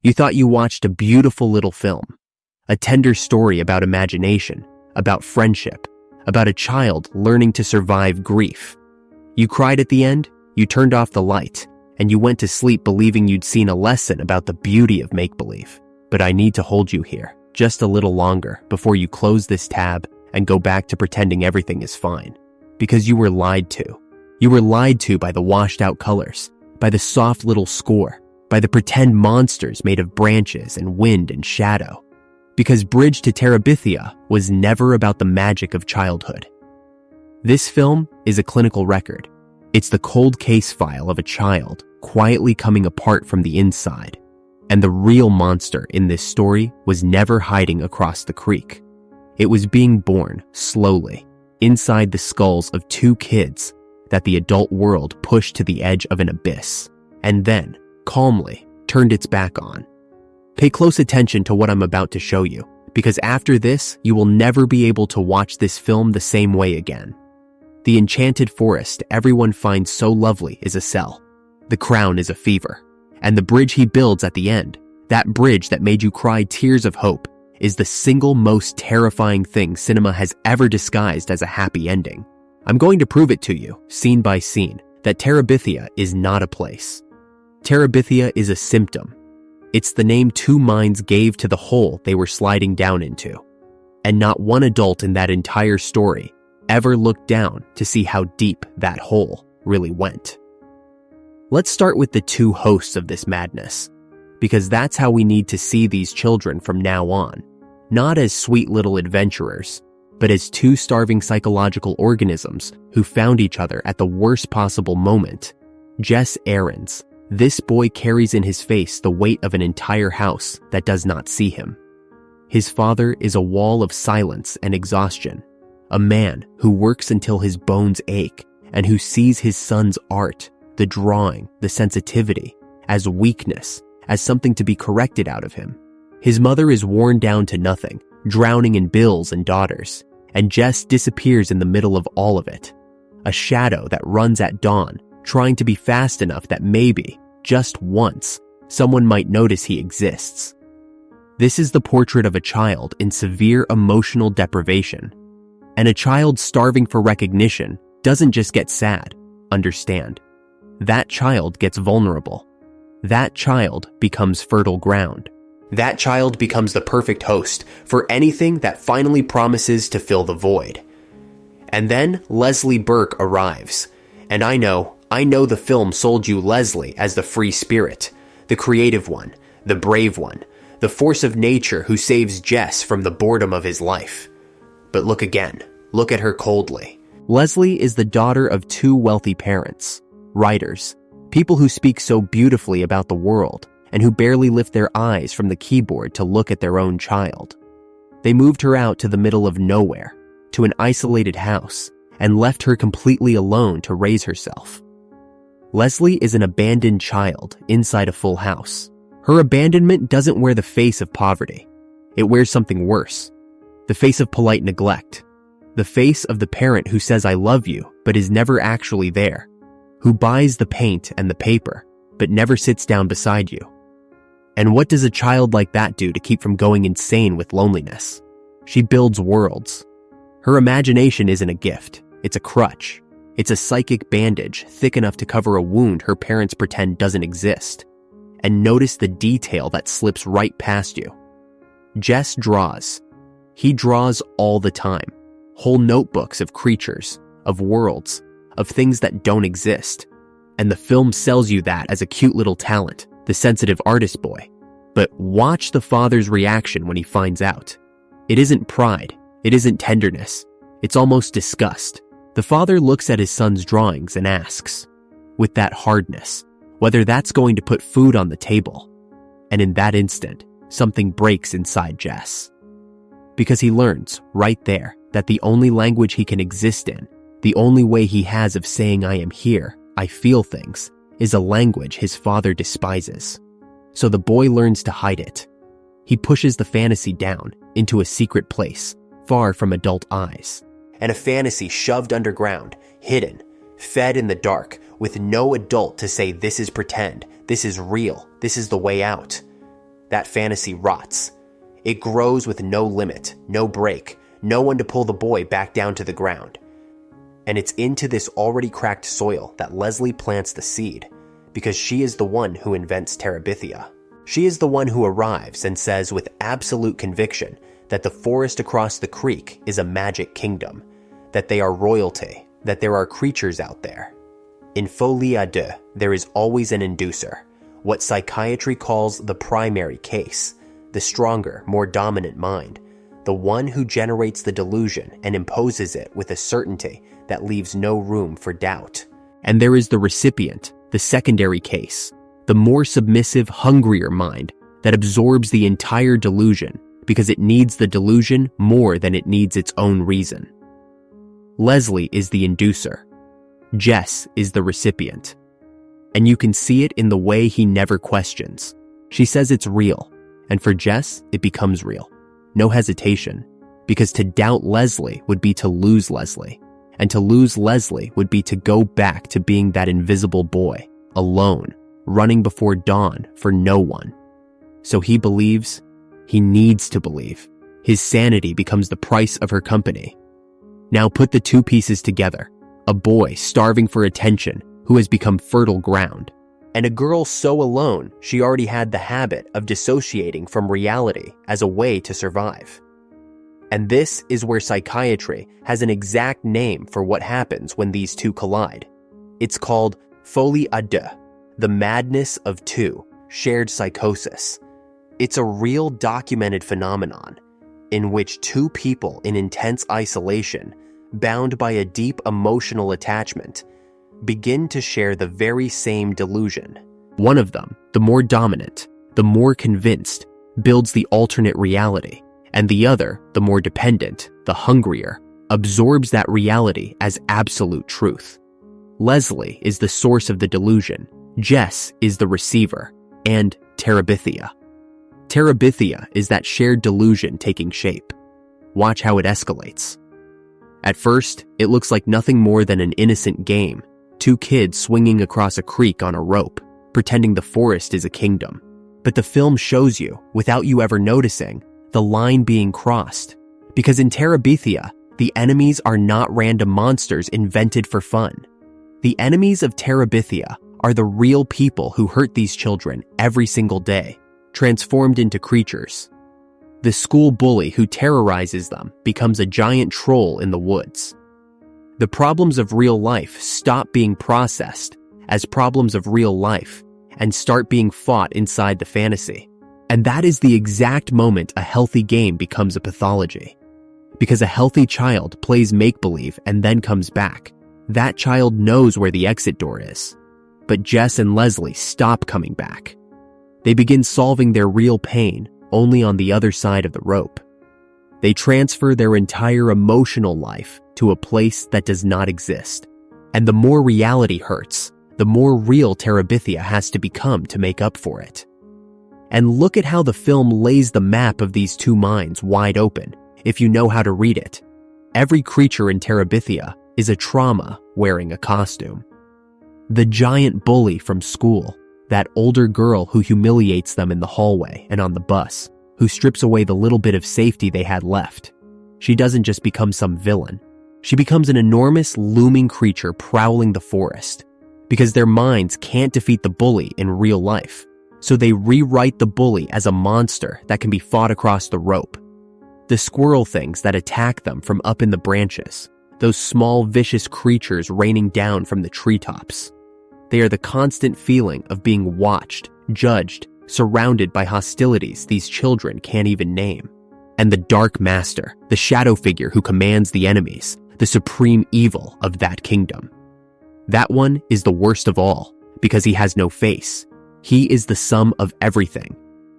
You thought you watched a beautiful little film, a tender story about imagination, about friendship, about a child learning to survive grief. You cried at the end, you turned off the light, and you went to sleep believing you'd seen a lesson about the beauty of make-believe. But I need to hold you here just a little longer before you close this tab and go back to pretending everything is fine. Because you were lied to. You were lied to by the washed-out colors, by the soft little score, by the pretend monsters made of branches and wind and shadow. Because Bridge to Terabithia was never about the magic of childhood. This film is a clinical record. It's the cold case file of a child quietly coming apart from the inside. And the real monster in this story was never hiding across the creek. It was being born slowly inside the skulls of two kids that the adult world pushed to the edge of an abyss, and then, calmly, turned its back on. Pay close attention to what I'm about to show you, because after this, you will never be able to watch this film the same way again. The enchanted forest everyone finds so lovely is a cell. The crown is a fever. And the bridge he builds at the end, that bridge that made you cry tears of hope, is the single most terrifying thing cinema has ever disguised as a happy ending. I'm going to prove it to you, scene by scene, that Terabithia is not a place. Terabithia is a symptom. It's the name two minds gave to the hole they were sliding down into. And not one adult in that entire story ever looked down to see how deep that hole really went. Let's start with the two hosts of this madness, because that's how we need to see these children from now on, not as sweet little adventurers, but as two starving psychological organisms who found each other at the worst possible moment. Jess Aarons. This boy carries in his face the weight of an entire house that does not see him. His father is a wall of silence and exhaustion, a man who works until his bones ache and who sees his son's art, the drawing, the sensitivity, as weakness, as something to be corrected out of him. His mother is worn down to nothing, drowning in bills and daughters, and Jess disappears in the middle of all of it. A shadow that runs at dawn, trying to be fast enough that maybe, just once, someone might notice he exists. This is the portrait of a child in severe emotional deprivation. And a child starving for recognition doesn't just get sad, understand. That child gets vulnerable. That child becomes fertile ground. That child becomes the perfect host for anything that finally promises to fill the void. And then Leslie Burke arrives. And I know the film sold you Leslie as the free spirit, the creative one, the brave one, the force of nature who saves Jess from the boredom of his life. But look again. Look at her coldly. Leslie is the daughter of two wealthy parents, writers, people who speak so beautifully about the world and who barely lift their eyes from the keyboard to look at their own child. They moved her out to the middle of nowhere, to an isolated house, and left her completely alone to raise herself. Leslie is an abandoned child inside a full house. Her abandonment doesn't wear the face of poverty. It wears something worse. The face of polite neglect. The face of the parent who says I love you but is never actually there. Who buys the paint and the paper but never sits down beside you. And what does a child like that do to keep from going insane with loneliness? She builds worlds. Her imagination isn't a gift. It's a crutch. It's a psychic bandage thick enough to cover a wound her parents pretend doesn't exist. And notice the detail that slips right past you. Jess draws. He draws all the time. Whole notebooks of creatures, of worlds, of things that don't exist. And the film sells you that as a cute little talent, the sensitive artist boy. But watch the father's reaction when he finds out. It isn't pride. It isn't tenderness. It's almost disgust. The father looks at his son's drawings and asks, with that hardness, whether that's going to put food on the table. And in that instant, something breaks inside Jess. Because he learns, right there, that the only language he can exist in, the only way he has of saying I am here, I feel things, is a language his father despises. So the boy learns to hide it. He pushes the fantasy down into a secret place, far from adult eyes. And a fantasy shoved underground, hidden, fed in the dark, with no adult to say this is pretend, this is real, this is the way out. that fantasy rots. It grows with no limit, no break, no one to pull the boy back down to the ground. And it's into this already cracked soil that Leslie plants the seed, because she is the one who invents Terabithia. She is the one who arrives and says with absolute conviction that the forest across the creek is a magic kingdom, that they are royalty, that there are creatures out there. In folie à deux, there is always an inducer, what psychiatry calls the primary case, the stronger, more dominant mind, the one who generates the delusion and imposes it with a certainty that leaves no room for doubt. And there is the recipient, the secondary case, the more submissive, hungrier mind that absorbs the entire delusion because it needs the delusion more than it needs its own reason. Leslie is the inducer. Jess is the recipient. And you can see it in the way he never questions. She says it's real, and for Jess, it becomes real. No hesitation, because to doubt Leslie would be to lose Leslie, and to lose Leslie would be to go back to being that invisible boy, alone, running before dawn for no one. So he believes, he needs to believe. His sanity becomes the price of her company. Now put the two pieces together. A boy starving for attention who has become fertile ground, and a girl so alone she already had the habit of dissociating from reality as a way to survive. And this is where psychiatry has an exact name for what happens when these two collide. It's called folie à deux, the madness of two, shared psychosis. It's a real documented phenomenon in which two people in intense isolation, bound by a deep emotional attachment, begin to share the very same delusion. One of them, the more dominant, the more convinced, builds the alternate reality, and the other, the more dependent, the hungrier, absorbs that reality as absolute truth. Leslie is the source of the delusion, Jess is the receiver, and Terabithia. Terabithia is that shared delusion taking shape. Watch how it escalates. At first, it looks like nothing more than an innocent game, two kids swinging across a creek on a rope, pretending the forest is a kingdom. But the film shows you, without you ever noticing, the line being crossed. Because in Terabithia, the enemies are not random monsters invented for fun. The enemies of Terabithia are the real people who hurt these children every single day, transformed into creatures. The school bully who terrorizes them becomes a giant troll in the woods. The problems of real life stop being processed as problems of real life and start being fought inside the fantasy. And that is the exact moment a healthy game becomes a pathology. Because a healthy child plays make-believe and then comes back. That child knows where the exit door is. But Jess and Leslie stop coming back. They begin solving their real pain only on the other side of the rope. They transfer their entire emotional life to a place that does not exist. And the more reality hurts, the more real Terabithia has to become to make up for it. And look at how the film lays the map of these two minds wide open, if you know how to read it. Every creature in Terabithia is a trauma wearing a costume. The giant bully from school, that older girl who humiliates them in the hallway and on the bus, who strips away the little bit of safety they had left. She doesn't just become some villain. She becomes an enormous, looming creature prowling the forest. Because their minds can't defeat the bully in real life, so they rewrite the bully as a monster that can be fought across the rope. The squirrel things that attack them from up in the branches, those small, vicious creatures raining down from the treetops. They are the constant feeling of being watched, judged, surrounded by hostilities these children can't even name. And the Dark Master, the shadow figure who commands the enemies, the supreme evil of that kingdom. That one is the worst of all, because he has no face. He is the sum of everything.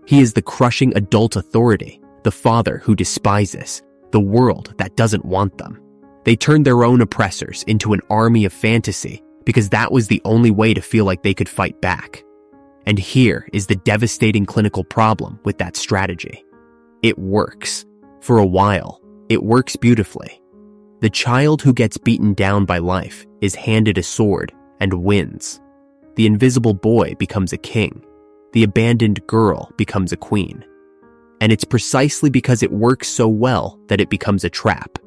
He is the crushing adult authority, the father who despises, the world that doesn't want them. They turned their own oppressors into an army of fantasy because that was the only way to feel like they could fight back. And here is the devastating clinical problem with that strategy. It works. For a while, it works beautifully. The child who gets beaten down by life is handed a sword and wins. The invisible boy becomes a king. the abandoned girl becomes a queen. And it's precisely because it works so well that it becomes a trap.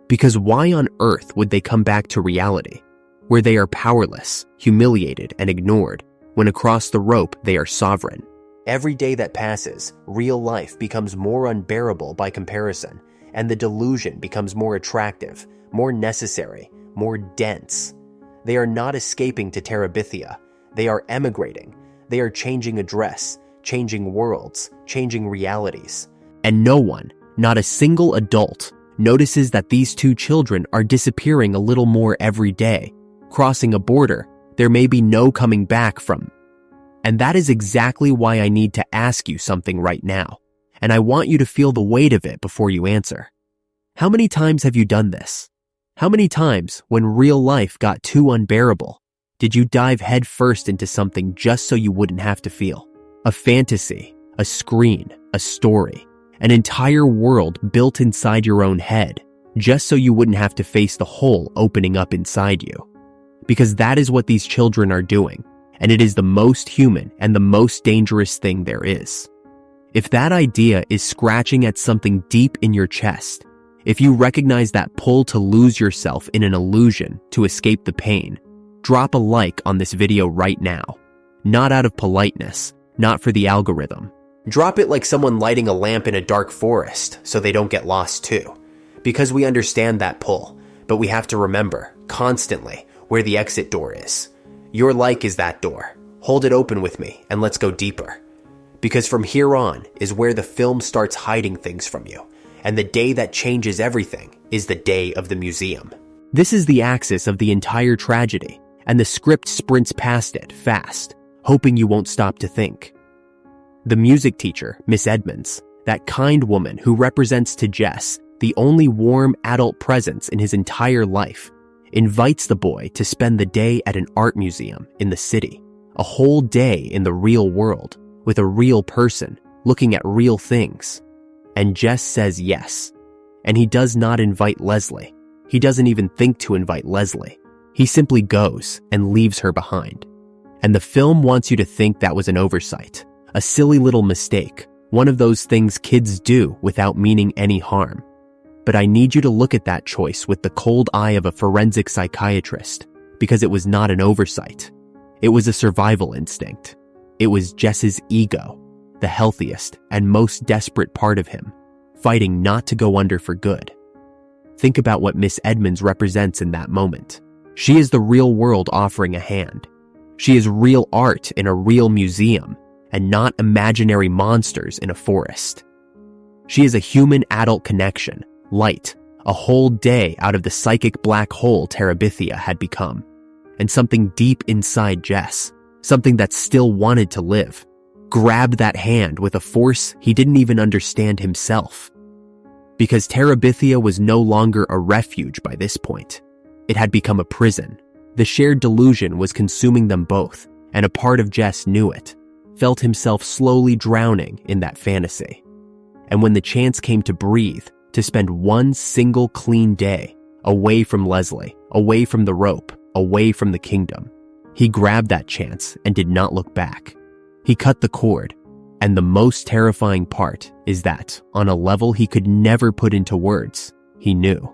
Because why on earth would they come back to reality, where they are powerless, humiliated, and ignored, when across the rope they are sovereign? Every day that passes, real life becomes more unbearable by comparison, and the delusion becomes more attractive, more necessary, more dense. They are not escaping to Terabithia. They are emigrating. They are changing address, changing worlds, changing realities. And no one, not a single adult, notices that these two children are disappearing a little more every day, crossing a border there may be no coming back from. And that is exactly why I need to ask you something right now, and I want you to feel the weight of it before you answer. How many times have you done this? How many times, when real life got too unbearable, did you dive headfirst into something just so you wouldn't have to feel? A fantasy, a screen, a story, an entire world built inside your own head, just so you wouldn't have to face the hole opening up inside you. Because that is what these children are doing, and it is the most human and the most dangerous thing there is. If that idea is scratching at something deep in your chest, if you recognize that pull to lose yourself in an illusion to escape the pain, drop a like on this video right now. Not out of politeness, not for the algorithm. Drop it like someone lighting a lamp in a dark forest so they don't get lost too. Because we understand that pull, but we have to remember, constantly, where the exit door is. Your like is that door. Hold it open with me and let's go deeper. Because from here on is where the film starts hiding things from you, and the day that changes everything is the day of the museum. This is the axis of the entire tragedy, and the script sprints past it fast, hoping you won't stop to think. The music teacher, Miss Edmonds, that kind woman who represents to Jess the only warm adult presence in his entire life, invites the boy to spend the day at an art museum in the city, a whole day in the real world, with a real person, looking at real things. And Jess says yes. And he does not invite Leslie. He doesn't even think to invite Leslie. He simply goes and leaves her behind. And the film wants you to think that was an oversight, a silly little mistake, one of those things kids do without meaning any harm. But I need you to look at that choice with the cold eye of a forensic psychiatrist, because it was not an oversight. It was a survival instinct. It was Jess's ego, the healthiest and most desperate part of him, fighting not to go under for good. Think about what Miss Edmonds represents in that moment. She is the real world offering a hand. She is real art in a real museum, and not imaginary monsters in a forest. She is a human adult connection, light, a whole day out of the psychic black hole Terabithia had become, and something deep inside Jess, something that still wanted to live, grabbed that hand with a force he didn't even understand himself. Because Terabithia was no longer a refuge by this point. It had become a prison. The shared delusion was consuming them both, and a part of Jess knew it, felt himself slowly drowning in that fantasy. And when the chance came to breathe, to spend one single clean day, away from Leslie, away from the rope, away from the kingdom, he grabbed that chance and did not look back. He cut the cord, and the most terrifying part is that, on a level he could never put into words, he knew.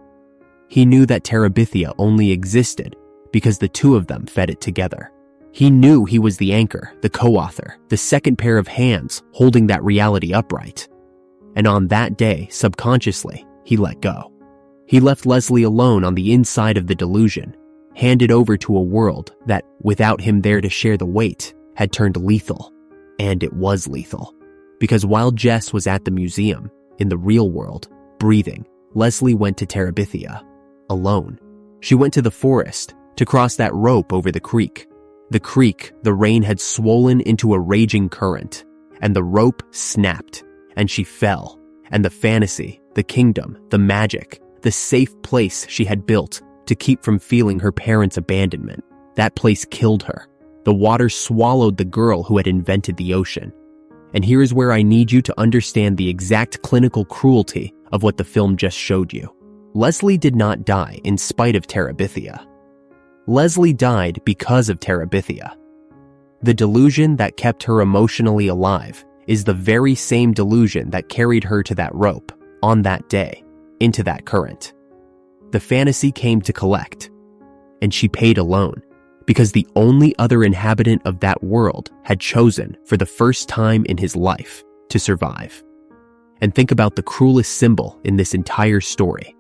He knew that Terabithia only existed because the two of them fed it together. He knew he was the anchor, the co-author, the second pair of hands holding that reality upright. And on that day, subconsciously, he let go. He left Leslie alone on the inside of the delusion, handed over to a world that, without him there to share the weight, had turned lethal. And it was lethal. Because while Jess was at the museum, in the real world, breathing, Leslie went to Terabithia, alone. She went to the forest, to cross that rope over the creek. The creek, the rain had swollen into a raging current, and the rope snapped, and she fell, and the fantasy, the kingdom, the magic, the safe place she had built to keep from feeling her parents' abandonment, that place killed her. The water swallowed the girl who had invented the ocean. And here is where I need you to understand the exact clinical cruelty of what the film just showed you. Leslie did not die in spite of Terabithia. Leslie died because of Terabithia. The delusion that kept her emotionally alive is the very same delusion that carried her to that rope, on that day, into that current. The fantasy came to collect, and she paid alone, because the only other inhabitant of that world had chosen, for the first time in his life, to survive. And think about the cruelest symbol in this entire story.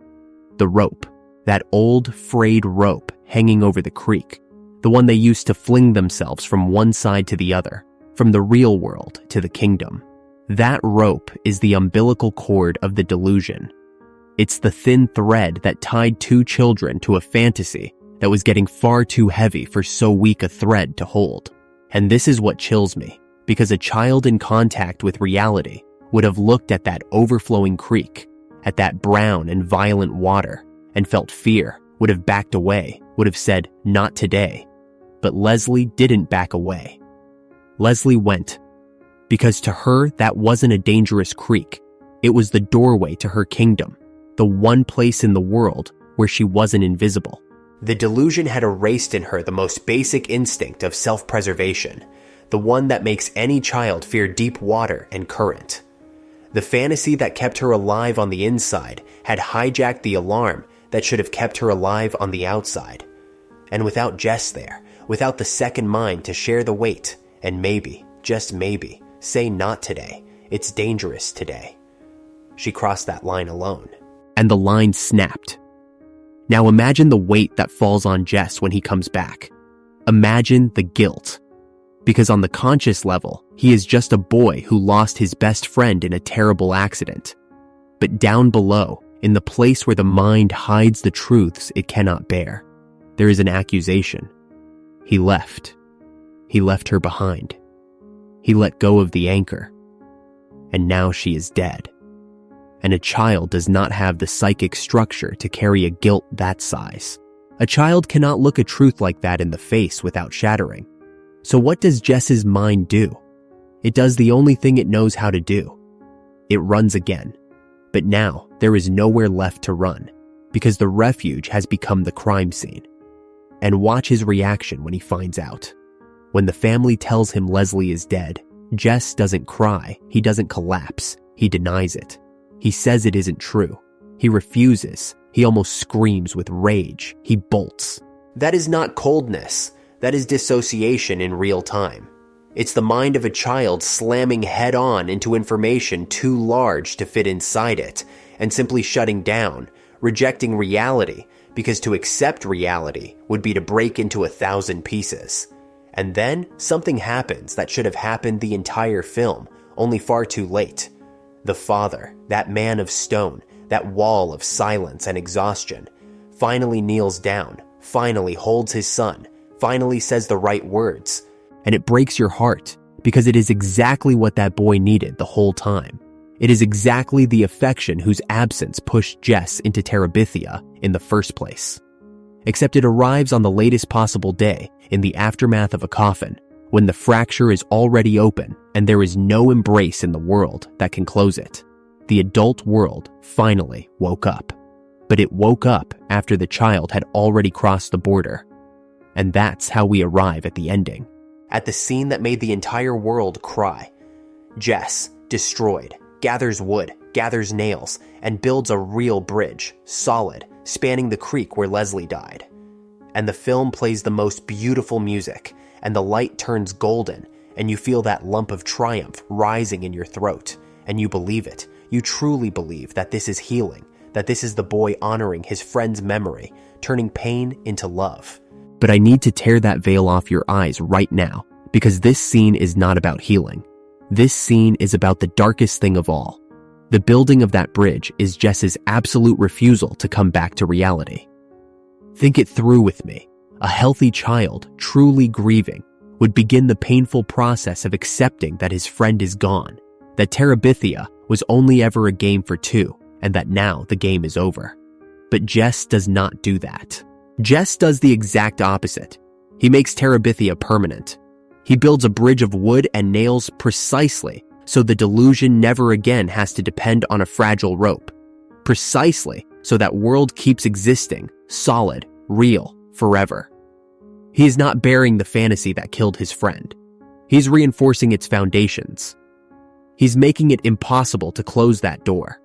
The rope, that old, frayed rope hanging over the creek, the one they used to fling themselves from one side to the other, from the real world to the kingdom. That rope is the umbilical cord of the delusion. It's the thin thread that tied two children to a fantasy that was getting far too heavy for so weak a thread to hold. And this is what chills me, because a child in contact with reality would have looked at that overflowing creek, at that brown and violent water, and felt fear, would have backed away, would have said, "Not today." But Leslie didn't back away. Leslie went, because to her that wasn't a dangerous creek. It was the doorway to her kingdom, the one place in the world where she wasn't invisible. The delusion had erased in her the most basic instinct of self-preservation, the one that makes any child fear deep water and current. The fantasy that kept her alive on the inside had hijacked the alarm that should have kept her alive on the outside. And without Jess there, without the second mind to share the weight, and maybe, just maybe, say not today, it's dangerous today, she crossed that line alone. And the line snapped. Now imagine the weight that falls on Jess when he comes back. Imagine the guilt. Because on the conscious level, he is just a boy who lost his best friend in a terrible accident. But down below, in the place where the mind hides the truths it cannot bear, there is an accusation. He left. He left her behind. He let go of the anchor. And now she is dead. And a child does not have the psychic structure to carry a guilt that size. A child cannot look a truth like that in the face without shattering. So what does Jess's mind do? It does the only thing it knows how to do. It runs again. But now there is nowhere left to run, because the refuge has become the crime scene. And watch his reaction when he finds out. When the family tells him Leslie is dead, Jess doesn't cry, he doesn't collapse, he denies it. He says it isn't true. He refuses. He almost screams with rage. He bolts. That is not coldness. That is dissociation in real time. It's the mind of a child slamming head-on into information too large to fit inside it, and simply shutting down, rejecting reality, because to accept reality would be to break into 1,000 pieces. And then something happens that should have happened the entire film, only far too late. The father, that man of stone, that wall of silence and exhaustion, finally kneels down, finally holds his son, finally says the right words. And it breaks your heart, because it is exactly what that boy needed the whole time. It is exactly the affection whose absence pushed Jess into Terabithia in the first place. Except it arrives on the latest possible day, in the aftermath of a coffin, when the fracture is already open and there is no embrace in the world that can close it. The adult world finally woke up. But it woke up after the child had already crossed the border. And that's how we arrive at the ending. At the scene that made the entire world cry. Jess, destroyed, gathers wood, gathers nails, and builds a real bridge, solid, spanning the creek where Leslie died. And the film plays the most beautiful music, and the light turns golden, and you feel that lump of triumph rising in your throat, and you believe it. You truly believe that this is healing, that this is the boy honoring his friend's memory, turning pain into love. But I need to tear that veil off your eyes right now, because this scene is not about healing. This scene is about the darkest thing of all. The building of that bridge is Jess's absolute refusal to come back to reality. Think it through with me. A healthy child, truly grieving, would begin the painful process of accepting that his friend is gone, that Terabithia was only ever a game for two, and that now the game is over. But Jess does not do that. Jess does the exact opposite. He makes Terabithia permanent. He builds a bridge of wood and nails precisely so the delusion never again has to depend on a fragile rope. Precisely so that world keeps existing, solid, real, forever. He is not bearing the fantasy that killed his friend. He's reinforcing its foundations. He's making it impossible to close that door.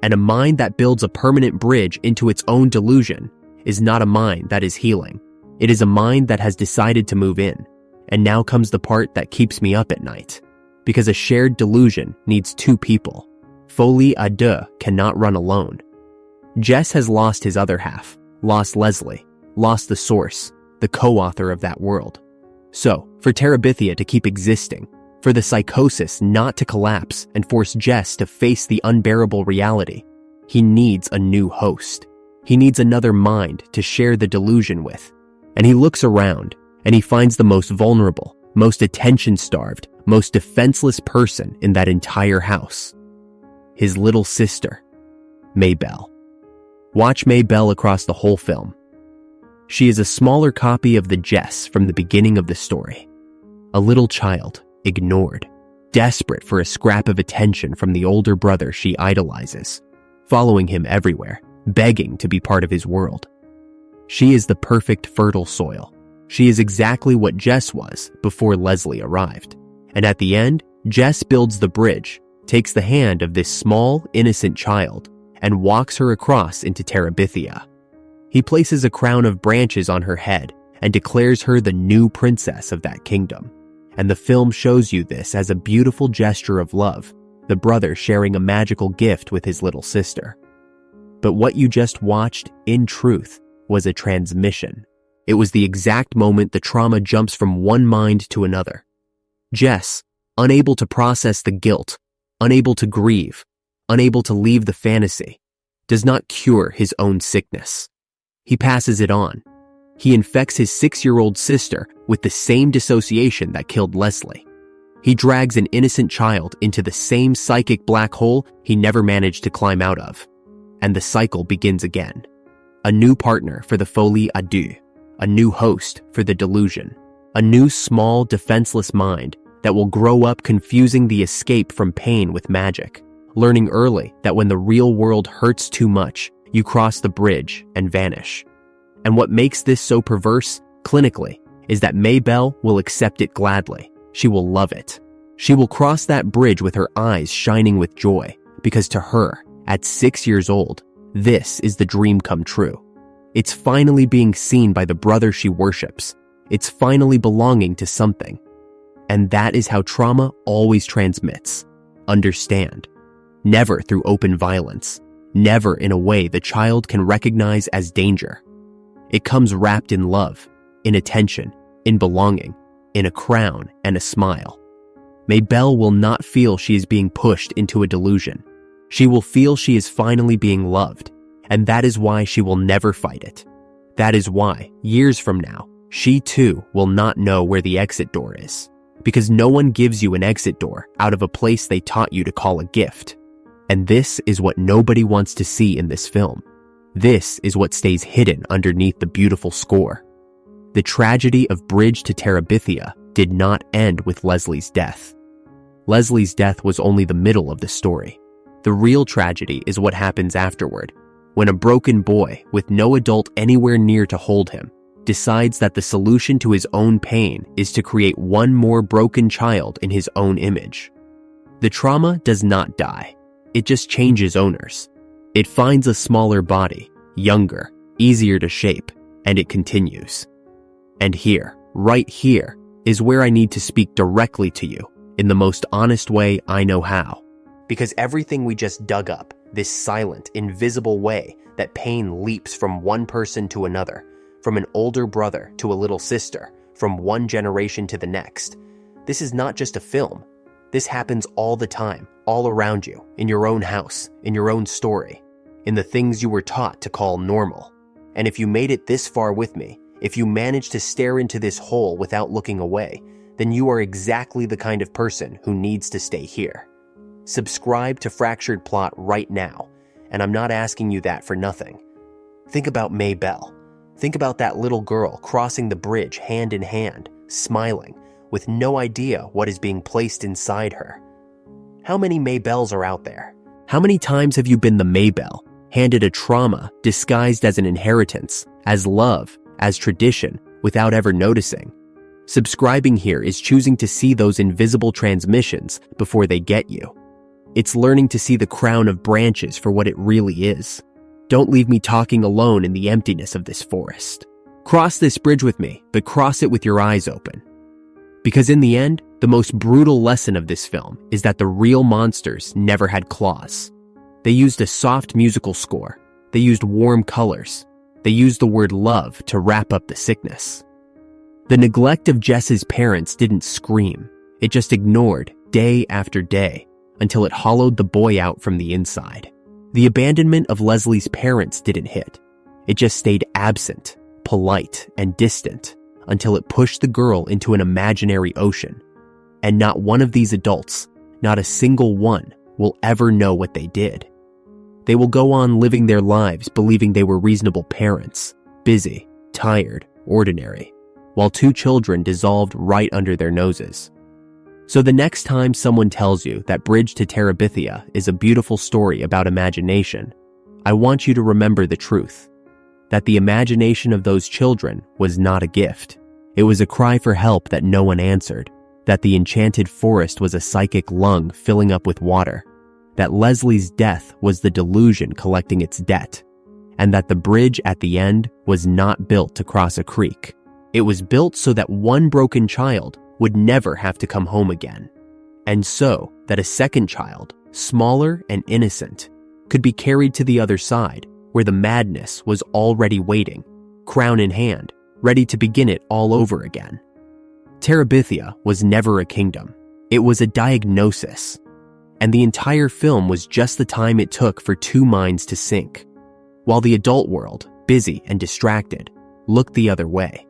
And a mind that builds a permanent bridge into its own delusion is not a mind that is healing. It is a mind that has decided to move in. And now comes the part that keeps me up at night. Because a shared delusion needs two people. Folie à deux cannot run alone. Jess has lost his other half, lost Leslie, lost the source, the co-author of that world. So, for Terabithia to keep existing, for the psychosis not to collapse and force Jess to face the unbearable reality, he needs a new host. He needs another mind to share the delusion with. And he looks around, and he finds the most vulnerable, most attention-starved, most defenseless person in that entire house. His little sister, Maybelle. Watch Maybelle across the whole film. She is a smaller copy of the Jess from the beginning of the story. A little child, ignored, desperate for a scrap of attention from the older brother she idolizes, following him everywhere, begging to be part of his world. She is the perfect fertile soil. She is exactly what Jess was before Leslie arrived. And at the end, Jess builds the bridge, takes the hand of this small, innocent child, and walks her across into Terabithia. He places a crown of branches on her head and declares her the new princess of that kingdom. And the film shows you this as a beautiful gesture of love, the brother sharing a magical gift with his little sister. But what you just watched, in truth, was a transmission. It was the exact moment the trauma jumps from one mind to another. Jess, unable to process the guilt, unable to grieve, unable to leave the fantasy, does not cure his own sickness. He passes it on. He infects his 6-year-old sister with the same dissociation that killed Leslie. He drags an innocent child into the same psychic black hole he never managed to climb out of. And the cycle begins again. A new partner for the folie à deux, a new host for the delusion, a new small defenseless mind that will grow up confusing the escape from pain with magic, learning early that when the real world hurts too much, you cross the bridge and vanish. And what makes this so perverse, clinically, is that Maybelle will accept it gladly. She will love it. She will cross that bridge with her eyes shining with joy, because to her, at 6 years old, this is the dream come true. It's finally being seen by the brother she worships. It's finally belonging to something. And that is how trauma always transmits. Understand. Never through open violence. Never in a way the child can recognize as danger. It comes wrapped in love, in attention, in belonging, in a crown and a smile. Maybelle will not feel she is being pushed into a delusion. She will feel she is finally being loved, and that is why she will never fight it. That is why, years from now, she too will not know where the exit door is, because no one gives you an exit door out of a place they taught you to call a gift. And this is what nobody wants to see in this film. This is what stays hidden underneath the beautiful score. The tragedy of Bridge to Terabithia did not end with Leslie's death. Leslie's death was only the middle of the story. The real tragedy is what happens afterward, when a broken boy, with no adult anywhere near to hold him, decides that the solution to his own pain is to create one more broken child in his own image. The trauma does not die. It just changes owners. It finds a smaller body, younger, easier to shape, and it continues. And here, right here, is where I need to speak directly to you in the most honest way I know how. Because everything we just dug up, this silent, invisible way that pain leaps from one person to another, from an older brother to a little sister, from one generation to the next, this is not just a film. This happens all the time, all around you, in your own house, in your own story, in the things you were taught to call normal. And if you made it this far with me, if you managed to stare into this hole without looking away, then you are exactly the kind of person who needs to stay here. Subscribe to Fractured Plot right now, and I'm not asking you that for nothing. Think about Maybelle. Think about that little girl crossing the bridge hand in hand, smiling, with no idea what is being placed inside her. How many Maybelles are out there? How many times have you been the Maybelle, handed a trauma disguised as an inheritance, as love, as tradition, without ever noticing? Subscribing here is choosing to see those invisible transmissions before they get you. It's learning to see the crown of branches for what it really is. Don't leave me talking alone in the emptiness of this forest. Cross this bridge with me, but cross it with your eyes open. Because in the end, the most brutal lesson of this film is that the real monsters never had claws. They used a soft musical score. They used warm colors. They used the word love to wrap up the sickness. The neglect of Jess's parents didn't scream. It just ignored day after day until it hollowed the boy out from the inside. The abandonment of Leslie's parents didn't hit. It just stayed absent, polite, and distant until it pushed the girl into an imaginary ocean. And not one of these adults, not a single one, will ever know what they did. They will go on living their lives believing they were reasonable parents, busy, tired, ordinary, while two children dissolved right under their noses. So the next time someone tells you that Bridge to Terabithia is a beautiful story about imagination, I want you to remember the truth, that the imagination of those children was not a gift. It was a cry for help that no one answered, that the enchanted forest was a psychic lung filling up with water, that Leslie's death was the delusion collecting its debt, and that the bridge at the end was not built to cross a creek. It was built so that one broken child would never have to come home again, and so that a second child, smaller and innocent, could be carried to the other side where the madness was already waiting, crown in hand, ready to begin it all over again. Terabithia was never a kingdom. It was a diagnosis, and the entire film was just the time it took for two minds to sync, while the adult world, busy and distracted, looked the other way.